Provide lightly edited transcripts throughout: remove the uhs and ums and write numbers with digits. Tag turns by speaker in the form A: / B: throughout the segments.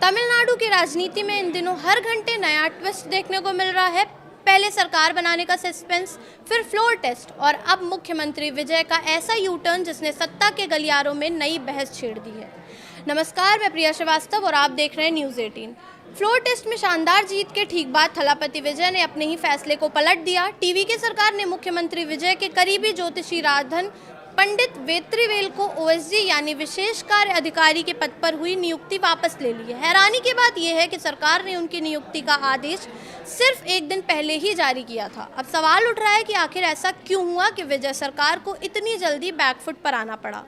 A: तमिलनाडु की राजनीति में इन दिनों हर घंटे नया ट्विस्ट देखने को मिल रहा है। पहले सरकार बनाने का सस्पेंस, फिर फ्लोर टेस्ट और अब मुख्यमंत्री विजय का ऐसा यू टर्न जिसने सत्ता के गलियारों में नई बहस छेड़ दी है। नमस्कार, मैं प्रिया श्रीवास्तव और आप देख रहे हैं न्यूज़ 18। फ्लोर टेस्ट में शानदार जीत के ठीक बाद थलापति विजय ने अपने ही फैसले को पलट दिया। टीवी की सरकार ने मुख्यमंत्री विजय के करीबी ज्योतिषी राधन पंडित वेत्रीवेल को ओएसडी यानी विशेष कार्य अधिकारी के पद पर हुई नियुक्ति वापस ले ली है। हैरानी की बात यह है कि सरकार ने उनकी नियुक्ति का आदेश सिर्फ एक दिन पहले ही जारी किया था। अब सवाल उठ रहा है कि आखिर ऐसा क्यों हुआ कि विजय सरकार को इतनी जल्दी बैकफुट पर आना पड़ा।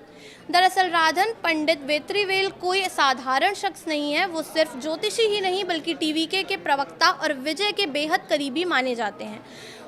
A: दरअसल राधन पंडित वेत्रीवेल कोई साधारण शख्स नहीं है। वो सिर्फ ज्योतिषी ही नहीं बल्कि टीवीके के प्रवक्ता और विजय के बेहद करीबी माने जाते हैं।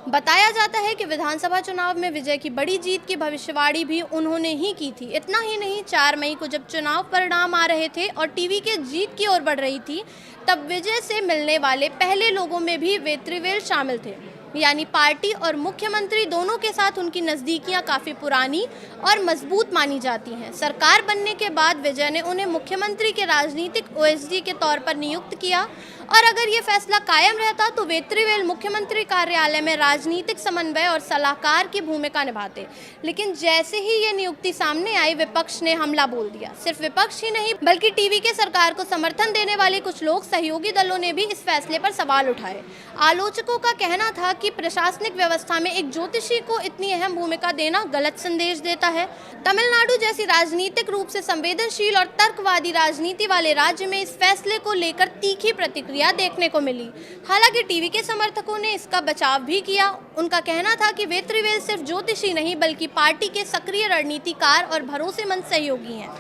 A: बताया जाता है कि विधानसभा चुनाव में विजय की बड़ी जीत की भविष्यवाणी भी उन्होंने ही की थी। इतना ही नहीं, 4 मई को जब चुनाव परिणाम आ रहे थे और टीवी के जीत की ओर बढ़ रही थी, तब विजय से मिलने वाले पहले लोगों में भी वेत्रीवेल शामिल थे। यानी पार्टी और मुख्यमंत्री दोनों के साथ उनकी नज़दीकियां काफ़ी पुरानी और मजबूत मानी जाती हैं। सरकार बनने के बाद विजय ने उन्हें मुख्यमंत्री के राजनीतिक ओएसडी के तौर पर नियुक्त किया और अगर ये फैसला कायम रहता तो वेत्रीवेल मुख्यमंत्री कार्यालय में राजनीतिक समन्वय और सलाहकार की भूमिका निभाते। लेकिन जैसे ही ये नियुक्ति सामने आई, विपक्ष ने हमला बोल दिया। सिर्फ विपक्ष ही नहीं बल्कि टीवी के सरकार को समर्थन देने वाले कुछ लोग, सहयोगी दलों ने भी इस फैसले पर सवाल उठाए। आलोचकों का कहना था कि प्रशासनिक व्यवस्था में एक ज्योतिषी को इतनी अहम भूमिका देना गलत संदेश देता है। तमिलनाडु जैसी राजनीतिक रूप से संवेदनशील और तर्कवादी राजनीति वाले राज्य में इस फैसले को लेकर तीखी प्रतिक्रिया देखने को मिली। हालांकि टीवी के समर्थकों ने इसका बचाव भी किया। उनका कहना था कि वेत्रीवेल सिर्फ ज्योतिषी नहीं बल्कि पार्टी के सक्रिय रणनीतिकार और भरोसेमंद सहयोगी हैं।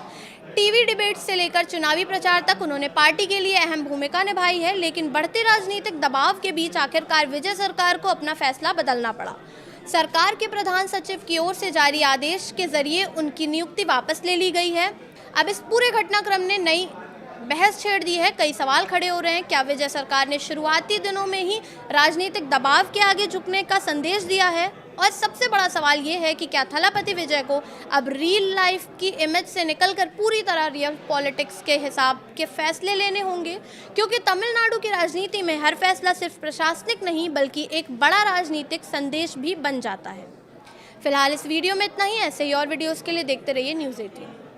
A: टीवी डिबेट से लेकर चुनावी प्रचार तक उन्होंने पार्टी के लिए अहम भूमिका निभाई है। लेकिन बढ़ते राजनीतिक दबाव के बीच आखिरकार विजय सरकार को अपना फैसला बदलना पड़ा। सरकार के प्रधान सचिव की ओर से जारी आदेश के जरिए उनकी नियुक्ति वापस ले ली गई है। अब इस पूरे घटनाक्रम ने नई बहस छेड़ दी है। कई सवाल खड़े हो रहे हैं। क्या विजय सरकार ने शुरुआती दिनों में ही राजनीतिक दबाव के आगे झुकने का संदेश दिया है? और सबसे बड़ा सवाल ये है कि क्या थलापति विजय को अब रियल लाइफ की इमेज से निकलकर पूरी तरह रियल पॉलिटिक्स के हिसाब के फैसले लेने होंगे? क्योंकि तमिलनाडु की राजनीति में हर फैसला सिर्फ प्रशासनिक नहीं बल्कि एक बड़ा राजनीतिक संदेश भी बन जाता है। फिलहाल इस वीडियो में इतना ही। ऐसे ही और वीडियोस के लिए देखते रहिए न्यूज़ 18।